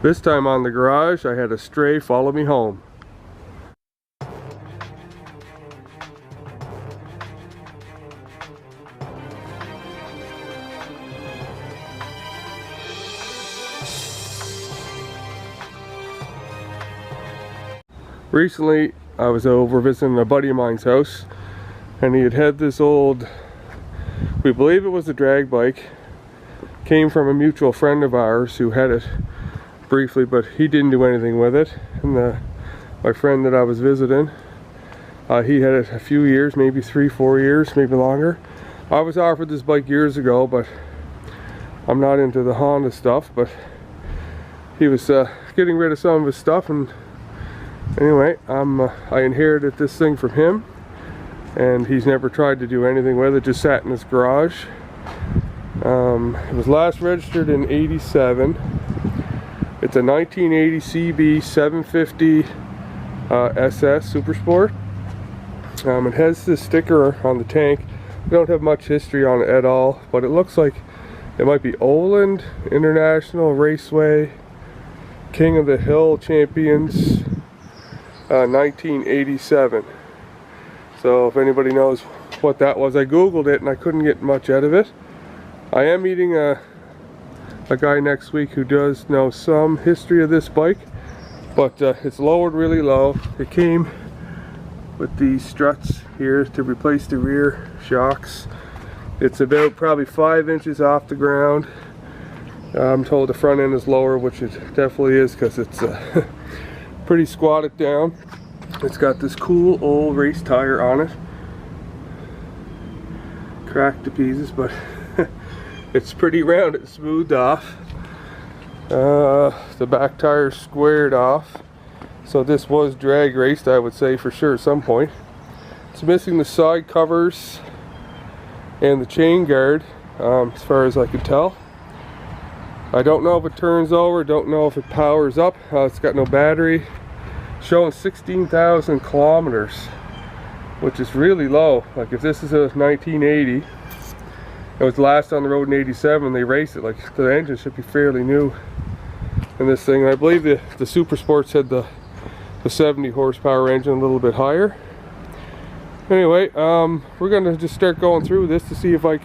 This time on the garage, I had a stray follow me home. Recently, I was over visiting a buddy of mine's house, and he had this old, we believe it was a drag bike, came from a mutual friend of ours who had it briefly, but he didn't do anything with it. And my friend that I was visiting, he had it a few years, maybe 3-4 years, maybe longer. I was offered this bike years ago, but I'm not into the Honda stuff, but he was getting rid of some of his stuff, and anyway, I inherited this thing from him, and he's never tried to do anything with it, just sat in his garage. It was last registered in '87. It's a 1980 CB750 SS Super Sport. It has this sticker on the tank. We don't have much history on it at all, but it looks like it might be Oland International Raceway King of the Hill Champions 1987. So if anybody knows what that was, I googled it and I couldn't get much out of it. I am meeting a guy next week who does know some history of this bike, but it's lowered really low. It came with these struts here to replace the rear shocks. It's about probably 5 inches off the ground. I'm told the front end is lower, which it definitely is, because it's pretty squatted down. It's got this cool old race tire on it, cracked to pieces, but it's pretty round. It's smoothed off. The back tire squared off, so this was drag raced, I would say, for sure at some point. It's missing the side covers and the chain guard, as far as I could tell. I don't know if it turns over, don't know if it powers up. It's got no battery. Showing 16,000 kilometers, which is really low. Like, if this is a 1980, it was last on the road in '87, they raced it, like, the engine should be fairly new in this thing. I believe the Super Sports had the 70 horsepower engine, a little bit higher. Anyway, we're gonna just start going through this to see if I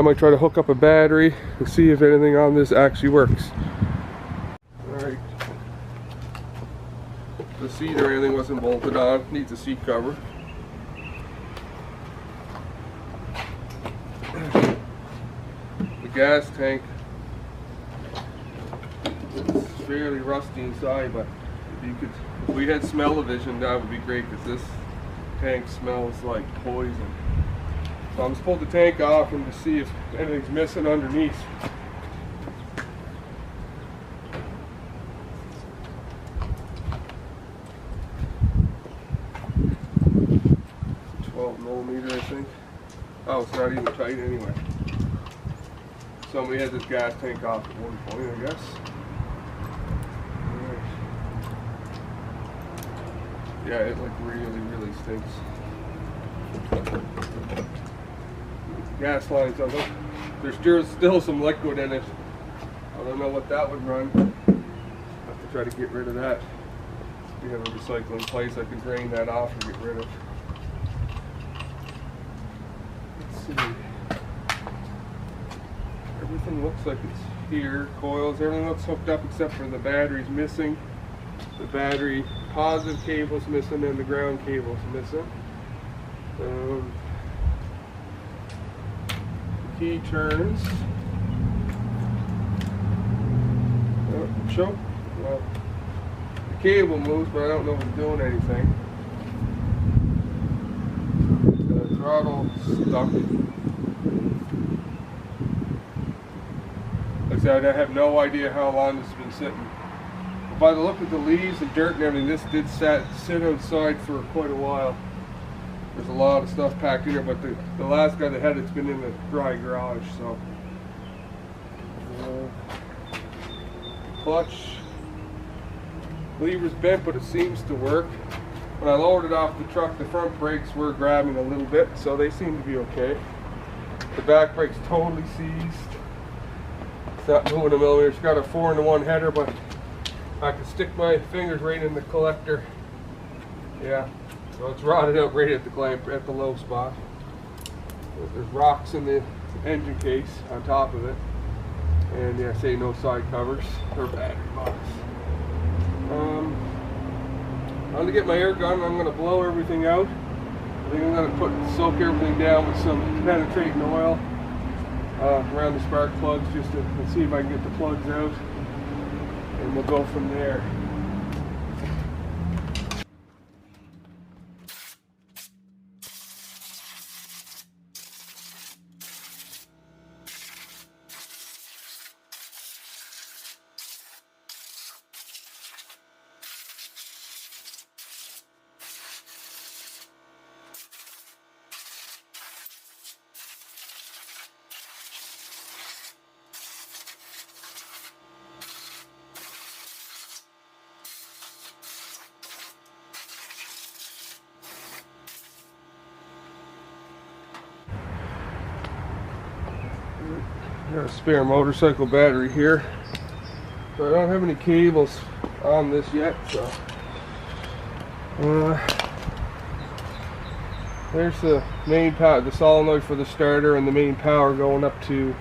might try to hook up a battery and see if anything on this actually works. Alright. The seat or anything wasn't bolted on, needs a seat cover. The gas tank is fairly rusty inside, but if we had smell-o-vision, that would be great, because this tank smells like poison. So I'm just pull the tank off and to see if anything's missing underneath. 12mm, I think. Oh, it's not even tight anyway. Somebody had this gas tank off at one point, I guess. Yeah, it like really stinks. Gas lines on them. There's still some liquid in it. I don't know what that would run. Have to try to get rid of that. We have a recycling place I can drain that off and get rid of. Let's see. Everything looks like it's here. Coils, everything looks hooked up except for the battery's missing. The battery positive cable's missing and the ground cable's missing. Key turns. Choke. Well, the cable moves, but I don't know if it's doing anything. The throttle stuck. Like I said, I have no idea how long this has been sitting. But by the look of the leaves and dirt and everything, this did sit outside for quite a while. There's a lot of stuff packed in here, but the last guy that had it's been in the dry garage, so. Clutch lever's bent, but it seems to work. When I lowered it off the truck, the front brakes were grabbing a little bit, so they seem to be okay. The back brake's totally seized. not moving a millimeter. It's got a 4-in-1 header, but I can stick my fingers right in the collector. Yeah, so it's rotted out right at the clamp, at the low spot. There's rocks in the engine case on top of it. And yeah, say no side covers or battery box. I'm gonna get my air gun. I'm gonna blow everything out. I think I'm gonna soak everything down with some penetrating oil around the spark plugs, just to see if I can get the plugs out, and we'll go from there. Got a spare motorcycle battery here, but I don't have any cables on this yet, so there's the main power, the solenoid for the starter, and the main power going up to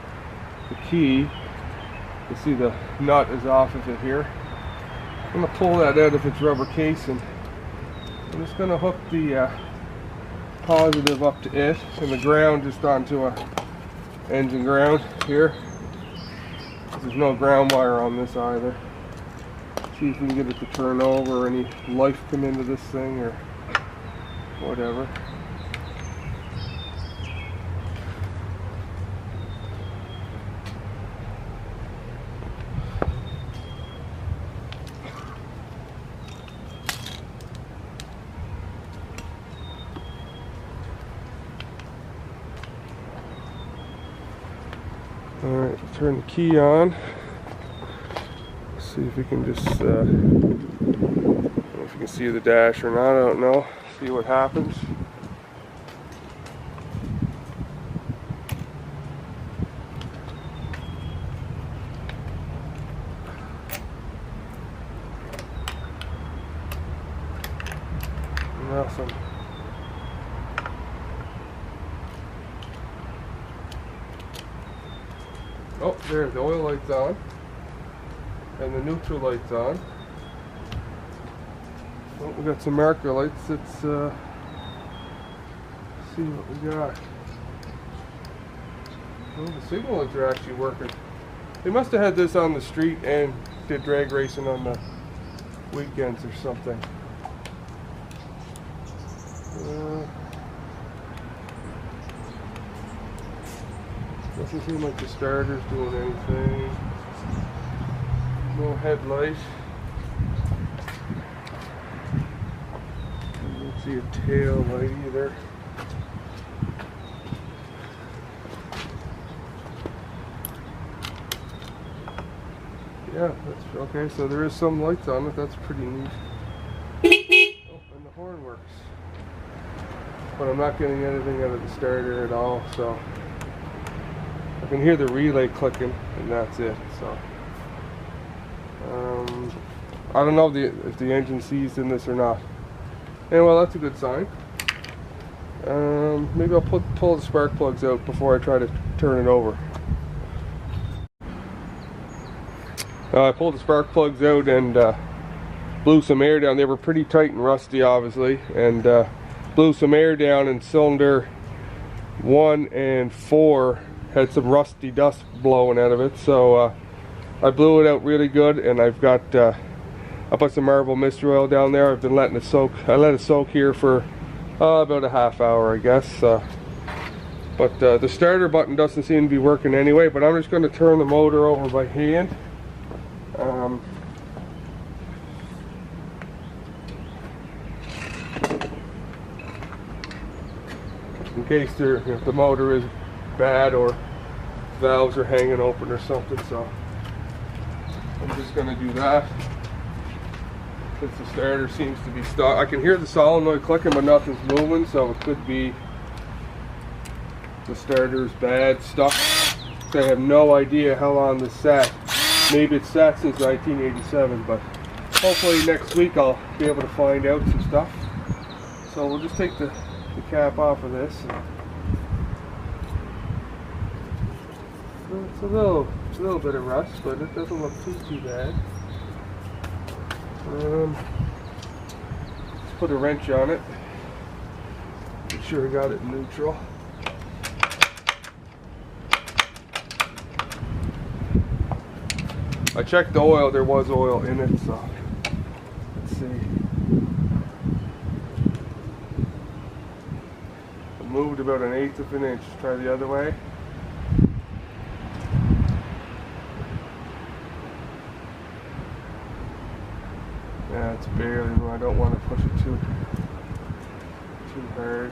the key. You see the nut is off of it here. I'm going to pull that out if it's rubber casing. I'm just going to hook the positive up to it, and the ground just onto a engine ground here. There's no ground wire on this either. See if we can get it to turn over, or any life come into this thing or whatever. Alright, turn the key on. See if we can just, I don't know if you can see the dash or not, I don't know. See what happens. Nothing. Oh, there, the oil light's on, and the neutral light's on. Oh, we got some marker lights. Let's see what we got. Oh, the signal lights are actually working. They must have had this on the street and did drag racing on the weekends or something. Doesn't seem like the starter's doing anything. No headlight. I don't see a tail light either. Yeah, that's okay. So there is some lights on it. That's pretty neat. Oh, and the horn works. But I'm not getting anything out of the starter at all, so I can hear the relay clicking, and that's it. So I don't know if the engine seized in this or not. And well, that's a good sign. Maybe I'll pull the spark plugs out before I try to turn it over. I pulled the spark plugs out and blew some air down. They were pretty tight and rusty, obviously, and blew some air down, and cylinder 1 and 4 had some rusty dust blowing out of it. So I blew it out really good, and I've got I put some marble mystery oil down there. I've been letting it soak. I let it soak here for about a half hour, I guess. But the starter button doesn't seem to be working anyway. But I'm just going to turn the motor over by hand. In case if the motor is bad or valves are hanging open or something. So I'm just going to do that. Since the starter seems to be stuck. I can hear the solenoid clicking, but nothing's moving, so it could be the starter's bad, stuck. I have no idea how long this sat. Maybe it's sat since 1987, but hopefully next week I'll be able to find out some stuff. So we'll just take the cap off of this. It's a little bit of rust, but it doesn't look too bad. Let's put a wrench on it. Make sure I got it in neutral. I checked the oil, there was oil in it, so let's see. I moved about 1/8 of an inch. Try the other way. Yeah, it's barely. I don't want to push it too hard.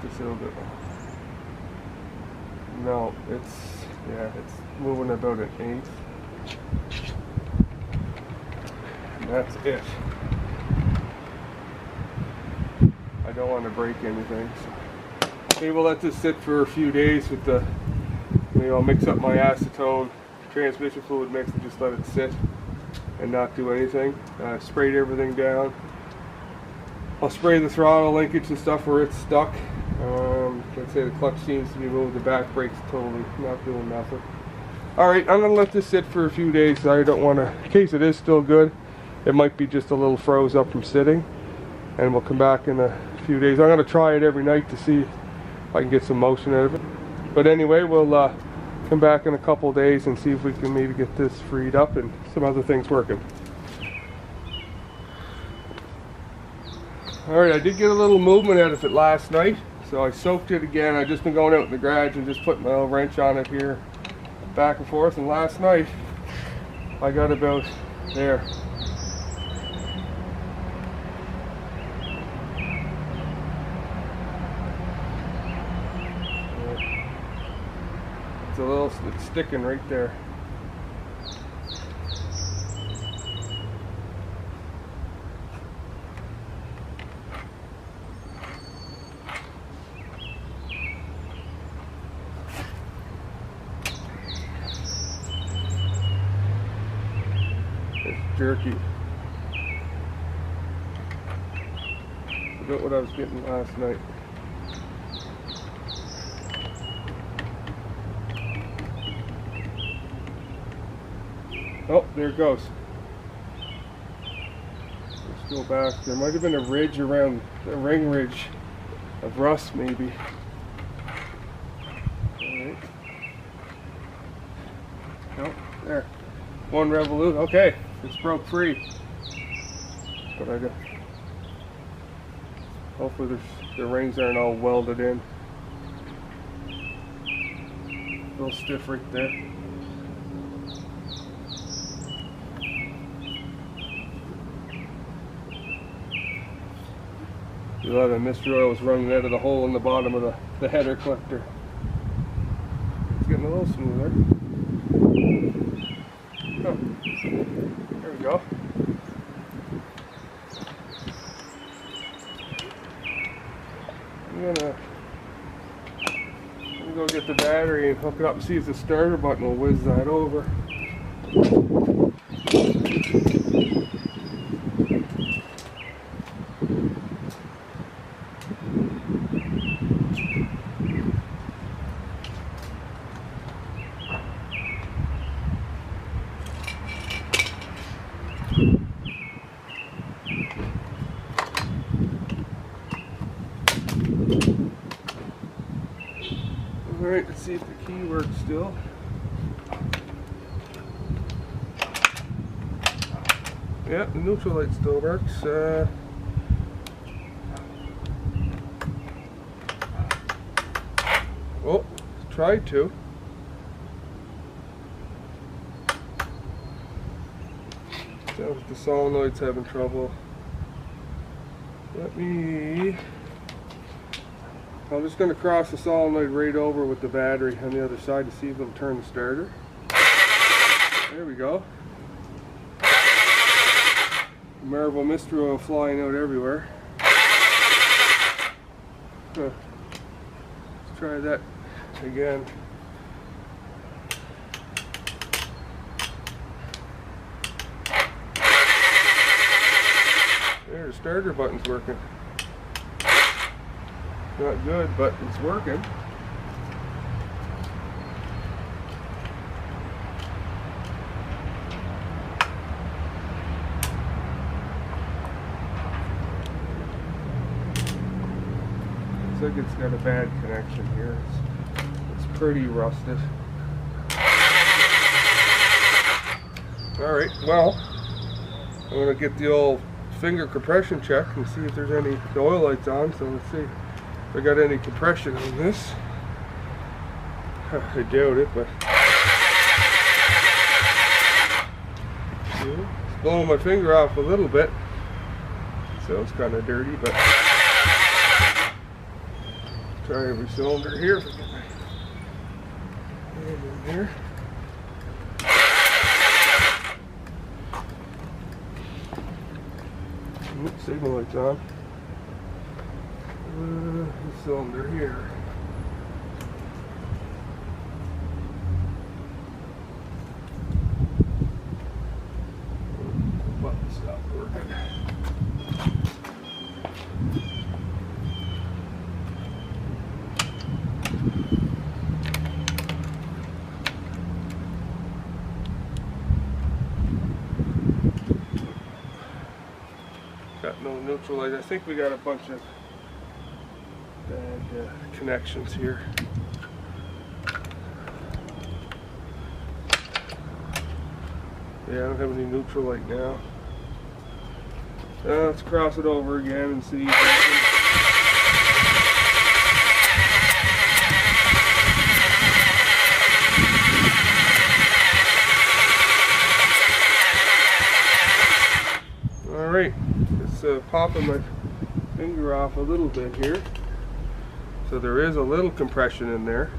Just a little bit. No, it's moving about 1/8. And that's it. I don't want to break anything. So maybe we'll let this sit for a few days with the, I'll mix up my acetone transmission fluid mix and just let it sit and not do anything. Sprayed everything down. I'll spray the throttle linkage and stuff where it's stuck. Let's say the clutch seems to be moving, the back brake's totally not doing nothing. Alright, I'm going to let this sit for a few days. I don't want to, in case it is still good, it might be just a little froze up from sitting. And we'll come back in a few days. I'm going to try it every night to see if I can get some motion out of it. But anyway, we'll come back in a couple days and see if we can maybe get this freed up and some other things working. Alright, I did get a little movement out of it last night, so I soaked it again. I've just been going out in the garage and just putting my little wrench on it here, back and forth, and last night I got about there. It's sticking right there. It's jerky. Forgot what I was getting last night. Oh, there it goes. Let's go back. There might have been a ridge around, a ring ridge of rust maybe. Alright. Oh, there. One revolute. Okay, it's broke free. But I got. Hopefully the rings aren't all welded in. A little stiff right there. A lot of mystery oil was running out of the hole in the bottom of the header collector. It's getting a little smoother. Oh, there we go. I'm gonna go get the battery and hook it up and see if the starter button will whiz that over. Alright, let's see if the key works still. Yeah, the neutral light still works. Oh, tried to. Sounds like the solenoid's having trouble. I'm just going to cross the solenoid right over with the battery on the other side to see if it'll turn the starter. There we go. Marble mystery oil flying out everywhere. Let's try that again. starter button's working. Not good, but it's working. Looks like it's got a bad connection here. It's pretty rusted. Alright, well, I'm going to get the old finger compression check and see if there's any oil lights on. So let's see if I got any compression on this. I doubt it, but it's blowing my finger off a little bit. So it's kind of dirty, but try every cylinder here if I get my hand in here. Oops, signal light's on. The cylinder here. The button stopped working. Got no neutral light. I think we got a bunch of bad connections here. Yeah, I don't have any neutral light now. Let's cross it over again and see. Alright, it's popping my finger off a little bit here. So there is a little compression in there.